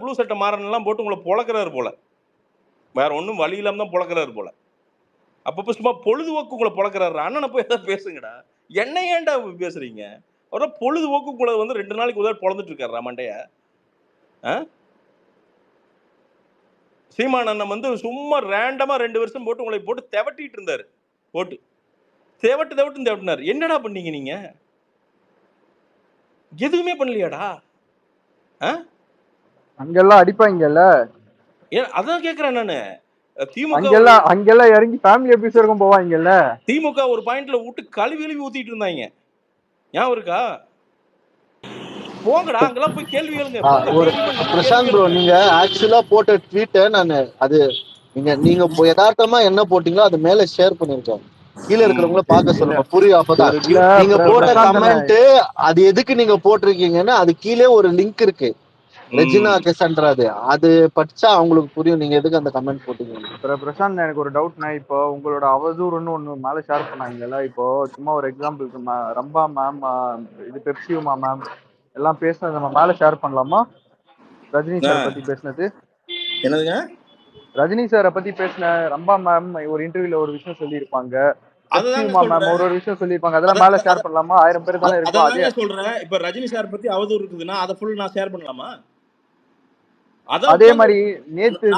Blue சட்டை மாறனெல்லாம் போட்டு உங்களை பொழக்கிறாரு போல. வேற ஒன்றும் வழி இல்லாம தான் பொழக்கிறாரு போல. அப்பப்போ சும்மா பொழுதுபோக்கு உங்களை பொழக்கிறாரு. அண்ணனை போய் ஏதாவது பேசுங்கடா. என்ன ஏன்டா பேசுறீங்க? அவரை பொழுதுபோக்கு உங்களை வந்து 2 நாளைக்கு உதவி பொழந்துட்டு இருக்காரா மண்டைய? சீமான் அண்ணன் வந்து சும்மா ரேண்டமா 2 வருஷம் போட்டு உங்களை போட்டு தெவட்டிட்டு இருந்தாரு. போட்டு தெவட்டுனாரு. என்னடா பண்ணீங்க நீங்க? எதுவுமே பண்ணலையாடா? அங்கெல்லாம் அடிப்பாங்கல்ல. அதான் கேக்குறேன் நானு. திமுக அங்கெல்லாம் இறங்கி ஃபேமிலி எபிசோடுக்கும் போவாங்கல்ல. திமுக ஒரு பாயிண்ட்ல விட்டு கழுவி ஊத்திட்டு இருந்தாங்க. ஞாபகம் இருக்கா? போங்கடா, அங்கெல்லாம் போய் கேள்வி கேளுங்க. ஒரு பிரசாந்த் ப்ரோ, நீங்க ஆக்சுவலா போட்ட ட்வீட்டை நான் அது நீங்க யதார்த்தமா என்ன போட்டீங்களோ அது மேல ஷேர் பண்ணிருக்கேன். கீழே இருக்கிறவங்கள பார்க்க சொல்லுங்க. புரியும். அப்பதான் நீங்க போட்ட கமெண்ட் அது எதுக்கு நீங்க போட்டிருக்கீங்கன்னு அது கீழே ஒரு லிங்க் இருக்கு. ரெஜினா கெசன்ட்ராது அது படிச்சா அவங்களுக்கு புரியும் நீங்க எதுக்கு அந்த கமெண்ட் போட்டீங்க. பிரசாந்த், எனக்கு ஒரு டவுட்னா, இப்போ உங்களோட அவதூறுன்னு ஒண்ணு மேல ஷேர் பண்ணாங்கல்ல. இப்போ சும்மா ஒரு எக்ஸாம்பிளுக்கு ரம்பா மேம், இது பெப்சியுமா மேம் எல்லாம் பேசுனது நம்ம மேல ஷேர் பண்ணலாமா? ரஜினி சார் பத்தி பேசுனது. என்னதுங்க? ரஜினி சாரை பத்தி பேசின ரம்பா மேம் ஒரு இன்டர்வியூல ஒரு விஷயம் சொல்லியிருப்பாங்க. பெப்சியுமா மேம் ஒரு விஷயம் சொல்லியிருப்பாங்க. அதெல்லாம் மேல ஷேர் பண்ணலாமா? 1000 பேர் தானே இருக்கும். அதே சொல்றேன். இப்ப ரஜினி சார் பத்தி அவதூறு இருக்குதுன்னா அதை ஃபுல் நான் ஷேர் பண்ணலாமா? அதே மாதிரி நேத்து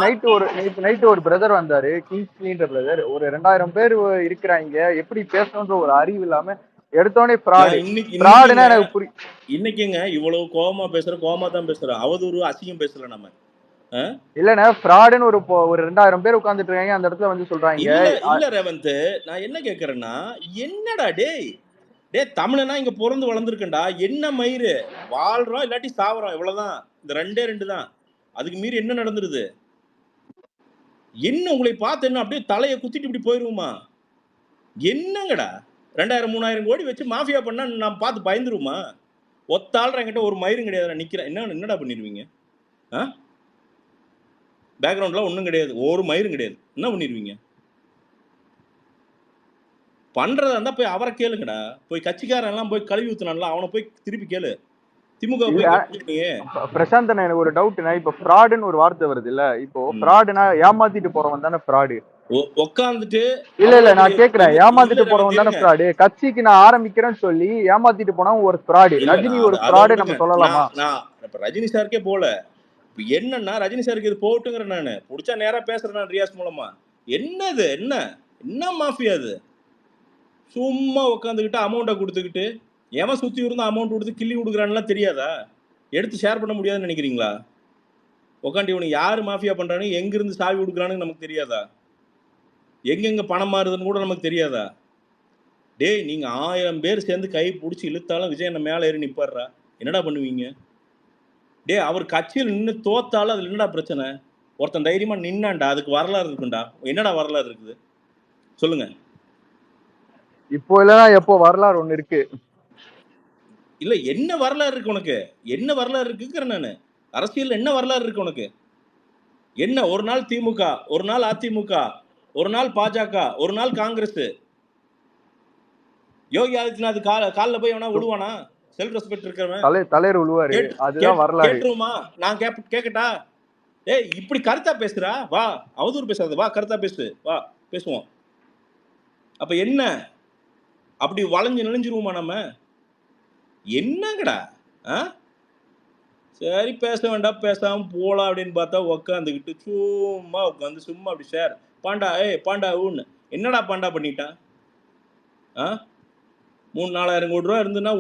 நைட்டு ஒரு பிரதர் வந்தாரு, கிங்ஸ்லின்ற பிரதர். ஒரு 2000 பேர் இருக்கிறாங்க, எப்படி பேசணும்ன்ற ஒரு அறிவு இல்லாம எடுத்தோடனே ஃப்ராடுனா எனக்கு புரியும். இன்னைக்குங்க இவ்வளவு கோவமா தான் பேசுறோம். அவதூறு அசிங்கம் பேசல நம்ம. இல்லன்னா ஃப்ராடுன்னு ஒரு 2000 பேர் உட்கார்ந்துட்டு இருக்காங்க, அந்த இடத்துல வந்து சொல்றாங்க. இல்ல ரேவந்த், நான் என்ன கேக்குறேன்னா, என்னடா டேய் தமிழனா இங்க பிறந்து வளர்ந்துருக்கேன்டா. என்ன மயிறு வாழ்றோம் இல்லாட்டி சாவறோம், இவ்வளவுதான். இந்த 2 தான். அதுக்கு மீறி என்ன நடந்துருது? என்ன உங்களை பார்த்து என்ன அப்படியே தலையை குத்திட்டு இப்படி போயிருவோமா? என்னங்கடா 2000 3000 கோடி வச்சு மாஃபியா பண்ணா நான் பார்த்து பயந்துருவோமா? ஒத்தாள் என்கிட்ட ஒரு மயிரும் கிடையாது, நான் நிக்கிறேன். என்னடா பண்ணிடுவீங்க? பேக்ரவுண்ட்ல ஒன்றும் கிடையாது, ஒரு மயிரும் கிடையாது. என்ன பண்ணிடுவீங்க? பண்றதா இருந்தா போய் அவரை கேளுங்கடா. போய் கட்சிக்காரன் எல்லாம் போய் கழுவி ஊத்துனான்ல, அவனை போய் திருப்பி கேளு. திமுக பிரசாந்த், எனக்கு ஒரு டவுட்னா, இப்ப ஃப்ராடுன்னு ஒரு வார்த்தை வருது இல்ல. இப்போ ஃப்ராடுனா ஏமாத்திட்டு போறவன் தானே ஃப்ராடு. உட்காந்துட்டு இல்ல நான் கேக்குறேன், ஏமாத்திட்டு போறவன் தானே ஃப்ராடு. கட்சிக்கு நான் ஆரம்பிக்கிறேன்னு சொல்லி ஏமாத்திட்டு போனா ஒரு ஃப்ராடு. ரஜினி ஒரு ஃப்ராடு நம்ம சொல்லலாமா? இப்ப ரஜினி சாருக்கே போல. இப்ப என்னன்னா ரஜினி சாருக்கு இது போட்டுங்கிற நானு புடிச்சா நேரா பேசுறேன் ரியாஸ் மூலமா. என்னது என்ன மாஃபியா அது? சும்மா உட்காந்துக்கிட்டு அமௌண்ட்டை கொடுத்துக்கிட்டு எவன் சுத்தி இருந்தா அமௌண்ட் கொடுத்து கிள்ளி கொடுக்குறான்லாம் தெரியாதா? எடுத்து ஷேர் பண்ண முடியாதுன்னு நினைக்கிறீங்களா? உட்காந்து இவனுக்கு யாரு மாஃபியா பண்றானு, எங்கிருந்து சாவி கொடுக்குறான்னு நமக்கு தெரியாதா? எங்கெங்க பணம் மாறுதுன்னு கூட நமக்கு தெரியாதா? டேய், நீங்க 1000 பேர் சேர்ந்து கை பிடிச்சி இழுத்தாலும் விஜய் என்ன மேலே ஏறி நிப்பாடுறா, என்னடா பண்ணுவீங்க? டே, அவர் கட்சியில் நின்று தோத்தாலும் அதுல என்னடா பிரச்சனை? ஒருத்தன் தைரியமா நின்னான்டா, அதுக்கு வரலாறு இருக்குண்டா. என்னடா வரலாறு இருக்குது சொல்லுங்க. இப்போ இல்லைன்னா எப்போ வரலாறு ஒண்ணு இருக்கு. இல்ல, என்ன வரலாறு இருக்கு உனக்கு? என்ன வரலாறு இருக்குங்கிற நானு. அரசியல் என்ன வரலாறு இருக்கு உனக்கு? என்ன ஒரு நாள் திமுக, ஒரு நாள் அதிமுக, ஒரு நாள் பாஜக, ஒரு நாள் காங்கிரஸ். யோகி ஆதித்யநாத் காலில் போய் எவனா விழுவானா? செல்ஃப் ரெஸ்பெக்ட் இருக்கிறவன் தலைவர் விழுவாரு. அதுதான் வரலாறு. கேட்டுருமா? நான் கேட்கட்டா? ஏய், இப்படி கருத்தா பேசுறா, வா. அவதூறு பேசாத, வா. கருத்தா பேசு, வா பேசுவோம். அப்ப என்ன அப்படி வளைஞ்சு நெளிஞ்சிருவோமா நம்ம? என்னங்கடா? சரி, பேச வேண்டாம், பேசாம போலாம் அப்படின்னு பார்த்தா உக்காந்துக்கிட்டு சும்மா உட்காந்து சும்மா அப்படி ஷேர் பாண்டா, பாண்டா ஊன்னு. என்னடா பாண்டா பண்ணிட்டான்? 3-4000 கோடி ரூபா இருந்துன்னா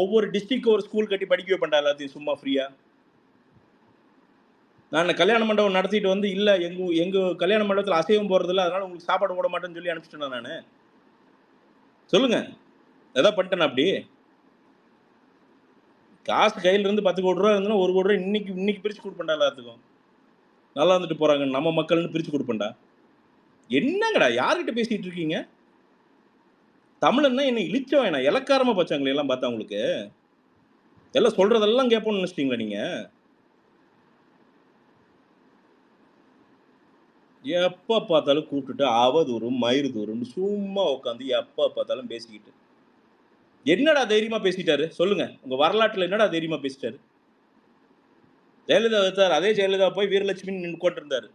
ஒவ்வொரு டிஸ்ட்ரிக்ட் ஒரு ஸ்கூல் கட்டி படிக்க வைப்பேன்டா எல்லாத்தையும் சும்மா ஃப்ரீயா. நான் கல்யாண மண்டபம் நடத்திட்டு வந்து இல்ல எங்க கல்யாண மண்டபத்தில் அசைவம் போறதில்ல, அதனால உங்களுக்கு சாப்பாடு போட மாட்டேன்னு சொல்லி அனுப்பிச்சிட்டேன் நானு. சொல்லுங்க, எதாவது பண்ணிட்டேன் அப்படி? காசு கையில இருந்து 10 கோடி ரூபா இருந்துன்னா 1 கோடி ரூபா இன்னைக்கு பிரிச்சு கொடுப்பேன்டா எல்லாத்துக்கும். நல்லா இருந்துட்டு போறாங்க நம்ம மக்கள்னு பிரிச்சு கொடுப்பேன்டா. என்னங்கடா யார்கிட்ட பேசிட்டு இருக்கீங்க? தமிழன்னா என்ன இழிச்ச வேணாம், இலக்காரமா பச்சாங்களே எல்லாம் பார்த்தா உங்களுக்கு எல்லாம் சொல்றதெல்லாம் கேட்போம்னு நினைச்சிட்டீங்களா நீங்க? எப்ப பார்த்தாலும் கூப்பிட்டுட்டு அவதூறும் மயிறுதூறும் சும்மா உட்காந்து எப்ப பார்த்தாலும் பேசிக்கிட்டு. என்னடா தைரியமா பேசிட்டாரு சொல்லுங்க? உங்க வரலாற்றுல என்னடா தைரியமா பேசிட்டாரு? ஜெயலலிதா எடுத்தார். அதே ஜெயலலிதா போய் வீரலட்சுமி நின்று கொண்டிருந்தாரு.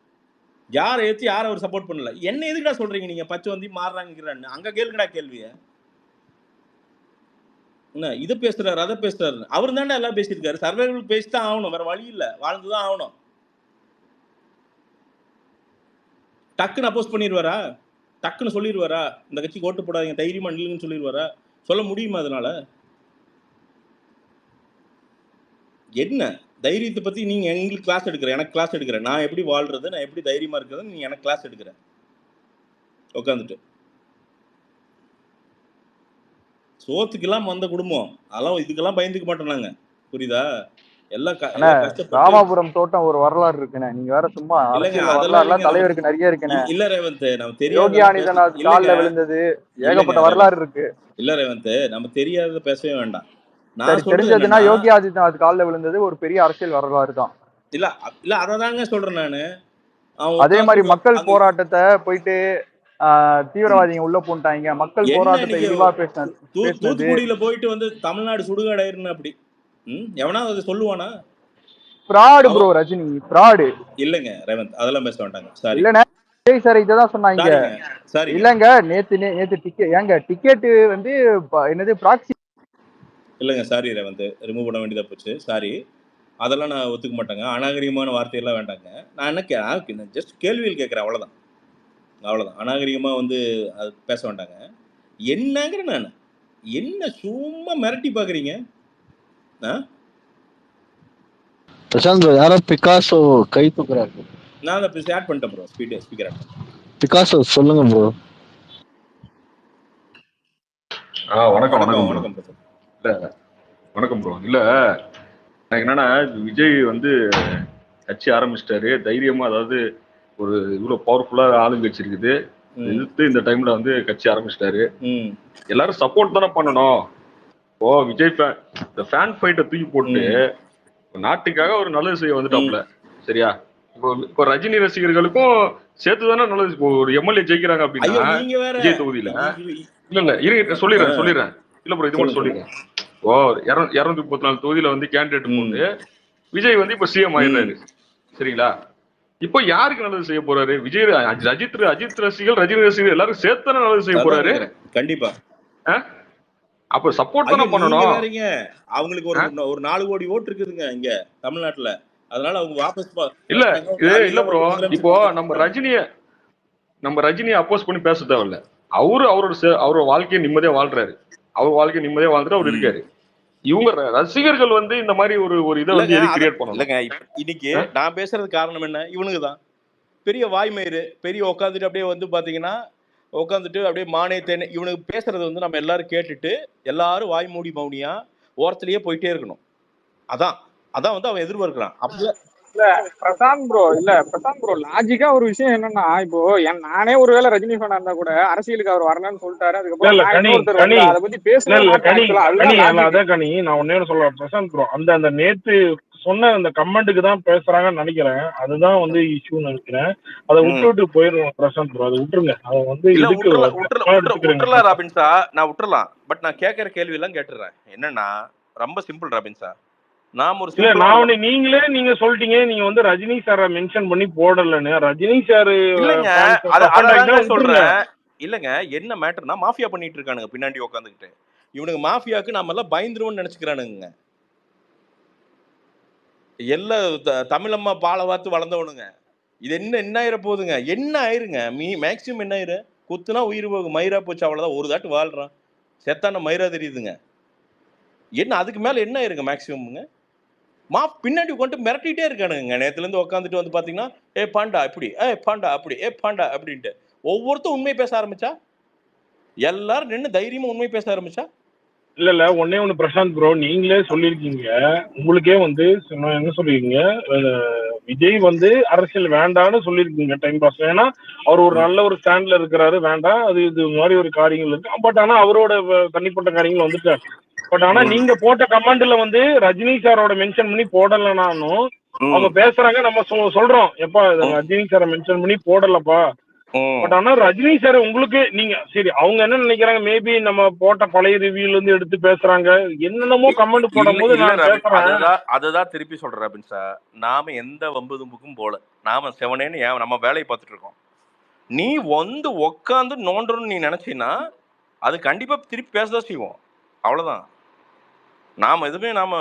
யாரை ஏற்றி யாரை அவர் சப்போர்ட் பண்ணல. என்ன எதுக்குடா சொல்றீங்க நீங்க பச்சை வந்து மாறுறாங்கிறான்னு? அங்க கேளுங்கடா கேள்விய. என்ன இதை பேசுறாரு அதை பேசுறாரு. அவர் தானே எல்லாம் பேசியிருக்காரு. சர்வைவல் பேசித்தான் ஆகணும், வேற வழி இல்லை, வாழ்ந்துதான் ஆகணும். டக்குன்னு அப்போஸ் பண்ணிடுவாரா? டக்குன்னு சொல்லிடுவாரா இந்த கட்சிக்கு ஓட்டு போடாதீங்க தைரியமா நில்லுங்கன்னு சொல்லிடுவாரா? சொல்ல முடியுமா? அதனால என்ன தைரியத்தை பத்தி நீங்க எங்களுக்கு கிளாஸ் எடுக்கிற, எனக்கு கிளாஸ் எடுக்கிற, நான் எப்படி வாழ்றது, நான் எப்படி தைரியமா இருக்கிறது, நீ எனக்கு கிளாஸ் எடுக்கிற உட்காந்துட்டு. சோத்துக்கெல்லாம் வந்த குடும்பம், அதெல்லாம் இதுக்கெல்லாம் பயந்துக்க மாட்டோம் நாங்க, புரியுதா? எல்லாம் ராமாபுரம் தோட்டம் ஒரு வரலாறு இருக்குண்ணே. நீங்க வேற சும்மா வரலாறுலாம் தலைவருக்கு நிறைய இருக்குண்ணே. இல்ல ரேவந்த், நம்ம யோகி ஆதித்யநாத் கால்ல விழுந்தது ஏகப்பட்ட வரலாறு இருக்கு. இல்ல ரேவந்த், நம்ம தெரியாதத பேசவே வேண்டாம். தெரிஞ்சதுன்னா யோகி ஆதித்யநாத் கால்ல விழுந்தது ஒரு பெரிய அரசியல் வரலாறு தான். இல்ல இல்ல அததாங்க சொல்றேன் நானு. அதே மாதிரி மக்கள் போராட்டத்தை போயிட்டு தீவிரவாதிங்க உள்ள போட்டாங்க, மக்கள் போராட்டத்தை இழிவா பேசினது. தூத்துக்குடியில போயிட்டு வந்து தமிழ்நாடு சுடுகாடாயிருன்னு அப்படி எவனாவது அதை சொல்லுவானா? Fraud bro, Rajini fraud. இல்லங்க ரேவந்த், அதெல்லாம் பேச வேண்டாங்க. சாரி. இல்லண்ணே சார், இதான் சொன்னாங்க. சாரி இல்லங்க, நேத்து டிக்கெட் ஏங்க டிக்கெட் வந்து என்னது ப்ராக்ஸி இல்லங்க. சாரி ரேவந்த், ரிமூவ் பண்ண வேண்டியதா போச்சு. சாரி, அதெல்லாம் நான் ஒத்துக்க மாட்டேங்க. அநாகரிகமான வார்த்தையெல்லாம் வேண்டாங்க. நான் என்ன ஜஸ்ட் கேள்வியில் கேட்குறேன், அவ்வளோதான் அவ்வளோதான். அநாகரிகமாக வந்து அது பேச வேண்டாங்க. என்னங்கிறேன் நான். என்ன சும்மா மிரட்டி பார்க்குறீங்க? பிரசாந்த் ப்ரோ, யாரோ பிகாசோ கை தூக்குறாரு. நான் அதை ஆட் பண்ணிட்டேன் ப்ரோ, ஸ்பீக்கர் ஆட். பிகாசோ சொல்லுங்க ப்ரோ. வணக்கம் வணக்கம் வணக்கம் இல்லை வணக்கம் ப்ரோ. இல்லை எனக்கு என்னன்னா, விஜய் வந்து கட்சி ஆரம்பிச்சிட்டாரு தைரியமா, அதாவது ஒரு இவ்வளோ பவர்ஃபுல்லாக ஆளுங்கட்சி இருக்குது, எதிர்த்து இந்த டைம்ல வந்து கட்சி ஆரம்பிச்சிட்டாரு. எல்லாரும் சப்போர்ட் தானே பண்ணணும். ஓ விஜய் இந்த ஃபேன் ஃபைட்டை தூக்கி போட்டு நாட்டுக்காக ஒரு நல்லது செய்ய வந்துட்டாப்ல, சரியா? இப்போ ரஜினி ரசிகர்களுக்கும் சேர்த்து தானே நல்லது. இப்போ ஒரு எம்எல்ஏ ஜெயிக்கிறாங்க அப்படின்னா விஜய் தொகுதியில, இல்ல இருங்க சொல்லிடுறேன் இல்ல ப்ரோ, இது மட்டும் சொல்லிடுறேன். ஓ 234 தொகுதியில வந்து கேண்டிடேட் போட்டு விஜய் வந்து இப்ப சிஎம் ஆயிடுறாரு, சரிங்களா? இப்போ யாருக்கு நல்லது செய்ய போறாரு? விஜய், அஜித் ரசிகர்கள், ரஜினி ரசிகர்கள் எல்லாரும் சேர்த்து தானே நல்லது செய்ய போறாரு. கண்டிப்பா. அப்ப சப்போர்ட் தானே பண்ணணும். அவங்களுக்கு ஒரு 4 கோடி ஓட்டு இருக்குதுங்க இங்க தமிழ்நாட்டுல, அதனால அவங்க வாபஸ் இல்ல ப்ரோ. இப்போ நம்ம ரஜினியை அப்போஸ் பண்ணி பேச தேவையில்ல. அவரோட வாழ்க்கையை நிம்மதியா வாழ்றாரு, அவர் வாழ்க்கையை நிம்மதியா வாழ்ந்துட்டு அவர் இருக்காரு. இவங்க ரசிகர்கள் வந்து இந்த மாதிரி ஒரு இதை வந்து கிரியேட் பண்ணணும். இல்லங்க, இன்னைக்கு நான் பேசுறது காரணம் என்ன? இவனுக்கு தான் பெரிய வாய்மயிறு, பெரிய உட்காந்துட்டு அப்படியே வந்து பாத்தீங்கன்னா உட்காந்துட்டு அப்படியே மானே தேனே இவனுக்கு பேசுறது வந்து நம்ம எல்லாரும் கேட்டுட்டு எல்லாரும் வாய் மூடி மௌனியா ஓரத்திலேயே போயிட்டே இருக்கணும். அதான் வந்து அவன் எதிர்பார்க்கிறான். அப்படியே பிரசாந்த் ப்ரோ லாஜிக்கா ஒரு விஷயம் என்னன்னா, இப்போ நானே ஒருவேளை ரஜினி ஃபேனா இருந்தா கூட அரசியலுக்கு அவர் வரணும்னு சொல்லிட்டாரு. அதுக்கப்புறம் அதை பத்தி பேசுறேன். நான் ஒன்னே சொல்றேன் பிரசாந்த் ப்ரோ, அந்த நேத்து சொன்ன அந்த கமெண்ட்டுக்கு தான் பேசுறாங்கன்னு நினைக்கிறேன். அதுதான் வந்து இஷ்யூன்னு நினைக்கிறேன். அதை விட்டு போயிடுவோம் பிரசாந்த் ப்ரோ, அதை விட்டுருங்க. அதை வந்து விட்டுறலாம் ராபின்ஸா, நான் விட்டுறலாம். பட் நான் கேட்கற கேள்வி எல்லாம் கேட்டுறேன். என்னன்னா ரொம்ப சிம்பிள் ராபின்ஸா, நீங்க சொல்லிட்டீங்க, நீங்க வந்து ரஜினி சார மென்ஷன் பண்ணி போடலன்னு. ரஜினி சார் சொல்றேன் இல்லங்க. என்ன மேட்டர்னா, மாஃபியா பண்ணிட்டு இருக்கானுங்க பின்னாடி உட்காந்துக்கிட்டு. இவனுக்கு மாஃபியாக்கு நாம எல்லாம் பயந்துருவோம்னு நினைச்சுக்கிறானுங்க. எல்லா தமிழம்மா பாலை வாத்து வளர்ந்தவனுங்க. இது என்ன ஆயிர போகுதுங்க? என்ன ஆயிருங்க? மேக்சிமம் என்ன ஆயிரு? குத்துனா உயிர் போகும், மயிரா போச்சு, அவ்வளவுதான். ஒரு தாட்டு வாழ்றான், செத்தான மயிரா தெரியுதுங்க. என்ன அதுக்கு மேல என்ன ஆயிருங்க? மேக்சிமம்ங்க பின்னாடி உட்காந்து மிரட்டிட்டே இருக்கானுங்க. நேத்துல இருந்து உட்காந்துட்டு வந்து பாத்தீங்கன்னா, ஏ பாண்டா இப்படி, பாண்டா அப்படி, பாண்டா அப்படின்ட்டு ஒவ்வொருத்தரும் உண்மை பேச ஆரம்பிச்சா, எல்லாரும் நின்று தைரியமா உண்மை பேச ஆரம்பிச்சா. இல்ல ஒன்னே ஒண்ணு பிரசாந்த் ப்ரோ, நீங்களே சொல்லிருக்கீங்க, உங்களுக்கே வந்து என்ன சொல்லிருக்கீங்க, விஜய் வந்து அரசியல் வேண்டான்னு சொல்லிருக்கீங்க, டைம் பாஸ். ஏன்னா அவர் ஒரு நல்ல ஒரு ஸ்டாண்ட்ல இருக்கிறாரு, வேண்டாம் அது இது மாதிரி ஒரு காரியங்கள் இருக்கு. பட் ஆனா அவரோட தனிப்பட்ட காரியங்கள் வந்துட்டாரு. பட் ஆனா நீங்க போட்ட கமெண்ட்ல வந்து ரஜினி சாரோட மென்ஷன் பண்ணி போடலனாலும் அவங்க பேசுறாங்க. நம்ம சொல்றோம், எப்பா ரஜினி சாரை மென்ஷன் பண்ணி போடலப்பா, பட் ஆனா ரஜினி சார் உங்களுக்கு நீங்க சரி அவங்க என்ன நினைக்கிறாங்க, மேபி நம்ம போட்ட பழைய ரிவ்யூல இருந்து எடுத்து பேசுறாங்க, என்னென்னமோ கமெண்ட் போடும் போது நான் பேசுறேன். அதுதான் திருப்பி சொல்றேன் ரபின் சார், நாம எந்த வம்பு தும்புக்கும் போல, நாம செவனேன்னு நம்ம வேலையை பார்த்துட்டு இருக்கோம். நீ வந்து உக்காந்து நோண்டணும்னு நீ நினைச்சீன்னா அது கண்டிப்பா திருப்பி பேசதான் செய்வோம், அவ்வளவுதான். நாம எதுவுமே நாம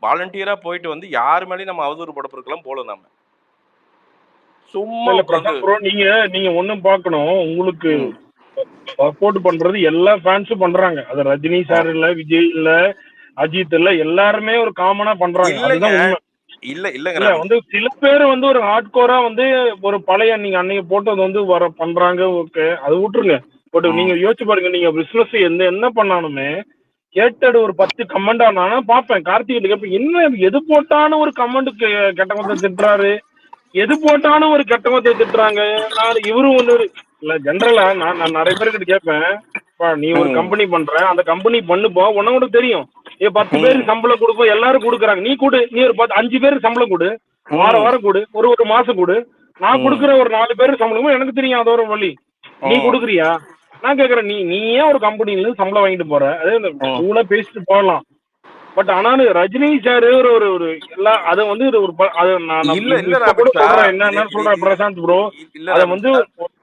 வாலண்டியரா போயிட்டு வந்து யாரு மேலேயும் நம்ம அவதூறு படப்பிருக்கலாம் போல. நாம சும்மா நீங்க ஒண்ணும் பாக்கணும், உங்களுக்கு சப்போர்ட் பண்றது எல்லா ஃபேன்ஸும் பண்றாங்க. அது ரஜினி சார் இல்ல, விஜய் இல்ல, அஜித் இல்ல, எல்லாருமே ஒரு காமனா பண்றாங்க. அதுதான் உண்மை. இல்ல வந்து சில பேர் வந்து ஒரு ஹார்ட் கோரா வந்து ஒரு பழைய நீங்க அன்னைக்கு போட்டது வந்து வர பண்றாங்க, ஓகே அது விட்டுருங்க. பட் நீங்க யோசிச்சு பாருங்க, நீங்க பிசினஸ் என்ன பண்ணாலுமே கேட்டது ஒரு 10 கமெண்ட் ஆனாலும் பாப்பேன். கார்த்திகை கேட்பேன், என்ன எது போட்டாலும் ஒரு கமெண்ட் கெட்டவத்தை திட்டுறாரு, எது போட்டாலும் ஒரு கெட்டவத்தை திட்டுறாங்க. இவரும் ஒண்ணு இல்ல ஜென்ரலா நான் நிறைய பேர்கிட்ட கேட்பேன், நீ ஒரு கம்பெனி பண்ற, அந்த கம்பெனி பண்ணுப்போ உனக்கு தெரியும், 10 பேருக்கு சம்பளம் கொடுப்போம், எல்லாரும் கொடுக்குறாங்க, நீ கொடு, நீ ஒரு 5 பேருக்கு சம்பளம் கொடு, வாரம் கொடு, ஒரு மாசம் கொடு, நான் கொடுக்குற ஒரு 4 பேருக்கு சம்பளமும் எனக்கு தெரியும், அதோட வழி. நீ கொடுக்குறியா? நான் கேக்குறேன், நீ ஏன் ஒரு கம்பெனில சம்பளம் வாங்கிட்டு போற? அதே பேசிட்டு போகலாம். பட் ஆனாலும் ரஜினி சார் ஒரு எல்லா அதை வந்து ஒரு என்ன சொல்றேன் பிரசாந்த் ப்ரோ, அதை வந்து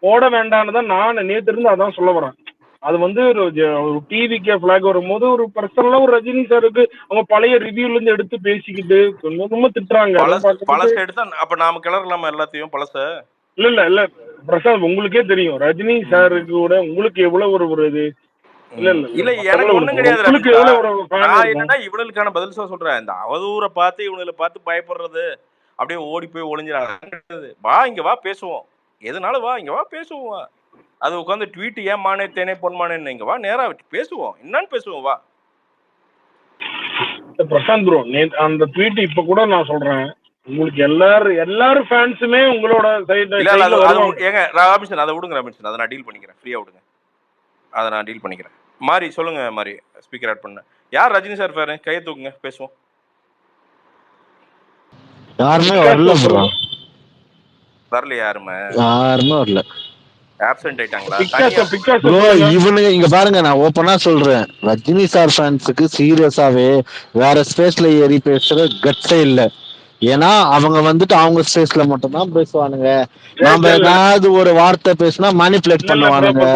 போட வேண்டான்னு தான் நான் நேற்று இருந்து அதான் சொல்ல வரேன். அது வந்து ஒரு டிவிக்கே பிளாக் வரும்போது ஒரு பர்சனலா ஒரு ரஜினி சாருக்கு அவங்க பழைய ரிவ்யூல இருந்து எடுத்து பேசிக்கிட்டு ரொம்ப திட்டுறாங்க. அப்ப நாம கிளறலாமா எல்லாத்தையும் பழச? இல்ல பிரசாந்த், உங்களுக்கே தெரியும் ரஜினி சாருக்கு கூட உங்களுக்கு எவ்வளவு ஒரு இது எனக்கு ஒண்ணும் கிடையாது. என்னன்னா இவனுக்கான பதில் சொல்றேன், இந்த அவதூறை பார்த்து இவனுங்களை பார்த்து பயப்படுறது, அப்படியே ஓடி போய் ஒளிஞ்சிடாது. வா இங்க வா பேசுவோம், எதுனாலும் வா இங்க வா பேசுவோம். அது உட்காந்து ட்வீட் ஏன் மானே தேனே பொன்மானேன்னு இங்க வா நேரா பேசுவோம், என்னன்னு பேசுவோம் வா. பிரசாந்த் ப்ரோ, அந்த ட்வீட் இப்ப கூட நான் சொல்றேன், உங்களுக்கு எல்லாரும் ஃபேன்ஸுமே உங்களோட சைடு ஏங்க ராபின்சன், அதை விடுங்க ராபின்சன், அதை நான் டீல் பண்ணிக்கிறேன், ஃப்ரீயா விடுங்க, அதை நான் டீல் பண்ணிக்கிறேன். மாறி சொல்லுங்க, மாறி ஸ்பீக்கர் ஆட் பண்ண. யார் ரஜினி சார் ஃபேன்? கையை தூக்குங்க பேசுவோம். யாருமே வரல ப்ரோ, வரல யாருமே வரல, ஆப்சென்ட் ஆயிட்டாங்களா ப்ரோ? இவனுங்க இங்க பாருங்க, நான் ஓப்பனா சொல்றேன், ரஜினி சார் ஃபேன்ஸுக்கு சீரியஸாவே வேற ஸ்பேஸ்ல ஏறி பேசுற கட்ஸே இல்ல. ஏன்னா அவங்க வந்துட்டு அவங்க ஸ்பேஸ்ல மட்டும் தான் பேசுவானுங்க. நாம ஏதாவது ஒரு வார்த்தை பேசினா மேனிபுலேட் பண்ணுவானுங்க.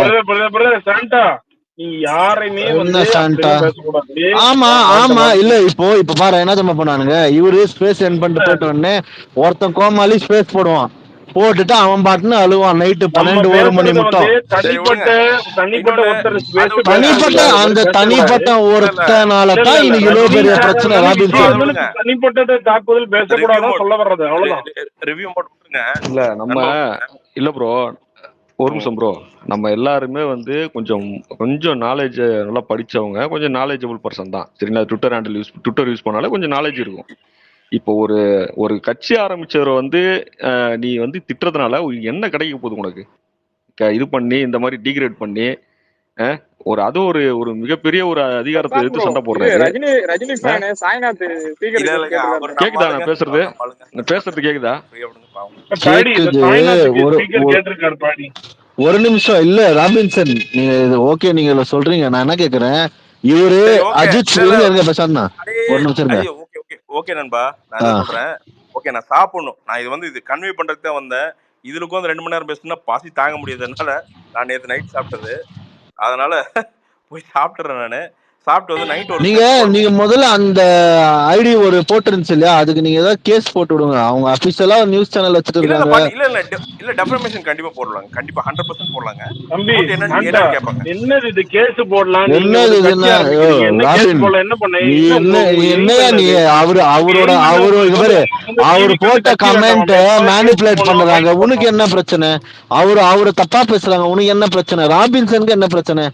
ஆமா ஆமா, இல்ல இப்ப பாரு என்ன தெரியுமா பண்ணுவானுங்க, இவரு ஸ்பேஸ் என் பண்ணிட்டு போயிட்ட உடனே ஒருத்தன் கோமாளி ஸ்பேஸ் போடுவான், போட்டுட்டு அவன் பாட்டுன்னு அழுவான் நைட்டு 12-1 மணி மட்டும். தனிப்பட்ட அந்த தனிப்பட்ட ஒருத்தனாலதான் இன்னைக்கு இவ்வளவு பெரிய பிரச்சனை. தனிப்பட்ட தாக்குதல் பேசக்கூடாதுன்னு சொல்ல வர்றது, அவ்வளவுதான். ரிவ்யூ போட்டுருங்க. இல்ல நம்ம இல்ல ப்ரோ, ஒரு நிமிஷம் ப்ரோ, நம்ம எல்லாருமே வந்து கொஞ்சம் நாலேஜ் நல்லா படிச்சவங்க, கொஞ்சம் நாலேஜபிள் பர்சன் தான், சரிங்களா? ட்விட்டர் யூஸ் பண்ணாலே கொஞ்சம் நாலேஜ் இருக்கும். இப்போ ஒரு கட்சி ஆரம்பிச்சவரை வந்து நீ வந்து திட்டுறதுனால என்ன கிடைக்க போகுது உனக்கு? இது பண்ணி இந்த மாதிரி டீக்ரேட் பண்ணி அது ஒரு மிகப்பெரிய ஒரு அதிகாரத்தை எடுத்து சண்டை போடுறாரு. கேக்குதா நான் பேசுறது கேக்குதா? ஒரு நிமிஷம் இல்ல ராபின்சன், நீங்க ஓகே நீங்க சொல்றீங்க, நான் என்ன கேக்குறேன், இவரு அஜித் பிரசாந்த் தான். ஒரு நிமிஷம் ஓகே நண்பா, நான் சொல்றேன். ஓகே, நான் சாப்பிடணும், நான் இது வந்து இது கன்வே பண்றதுக்கு தான் வந்தேன். இதுல உட்காந்து 2 மணி நேரம் பேசுனா பாசி தாங்க முடியாதனால நான் நேற்று நைட் சாப்பிட்டது, அதனால போய் சாப்பிட்டுறேன். நானு சாப்பிட்டு வந்து நைட் நீங்க முதல்ல அந்த ஐடி ஒரு போட்டுருந்துச்சு இல்லையா, அதுக்கு நீங்க ஏதாவது கேஸ் போட்டு விடுங்க. அவங்க அபிஷியலா நியூஸ் சேனல் வச்சிட்டு இருக்காங்க. இல்ல டெஃபர்மேஷன் கண்டிப்பா போடலாங்க, கண்டிப்பா 100% போடலாங்க. என்னது இது கேஸ் போடலாம்? என்னது என்னையா நீ அவரு போட்ட கமெண்ட் மேனிபுலேட் பண்றாங்க, உனக்கு என்ன பிரச்சனை? அவரு தப்பா பேசுறாங்க, உனக்கு என்ன பிரச்சனை? ராபின்சனுக்கு என்ன பிரச்சனை?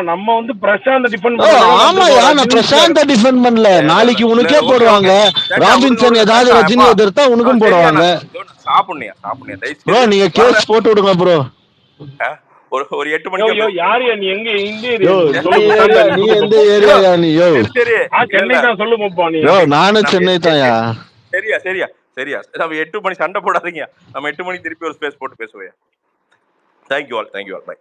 நம்ம வந்து பிரசாந்த் டிஃபெண்ட் ஆமாயா, நான் பிரசாந்த் டிஃபெண்ட் பண்ணல. நாளைக்கு உனக்கே போடுவாங்க, ராபின்சன் ஏதாவது ரஜினி எதிர்த்தா உனக்கும் போடுவாங்க. ப்ரோ நீங்க கேஸ் போட்டு விடுங்க ப்ரோ. ஒரு 8 மணிக்கு யாரியா நீ? எங்க நீ எந்த ஏரியா? நீ சென்னை தான் சொல்லுங்கப்பா. நீ நானும் சென்னை தான்யா. சரியா சரியா? நம்ம 8 மணி சண்டை போடாதீங்க. நம்ம 8 மணிக்கு திருப்பி ஒரு ஸ்பேஸ் போட்டு பேசுவோம். Thank you all by.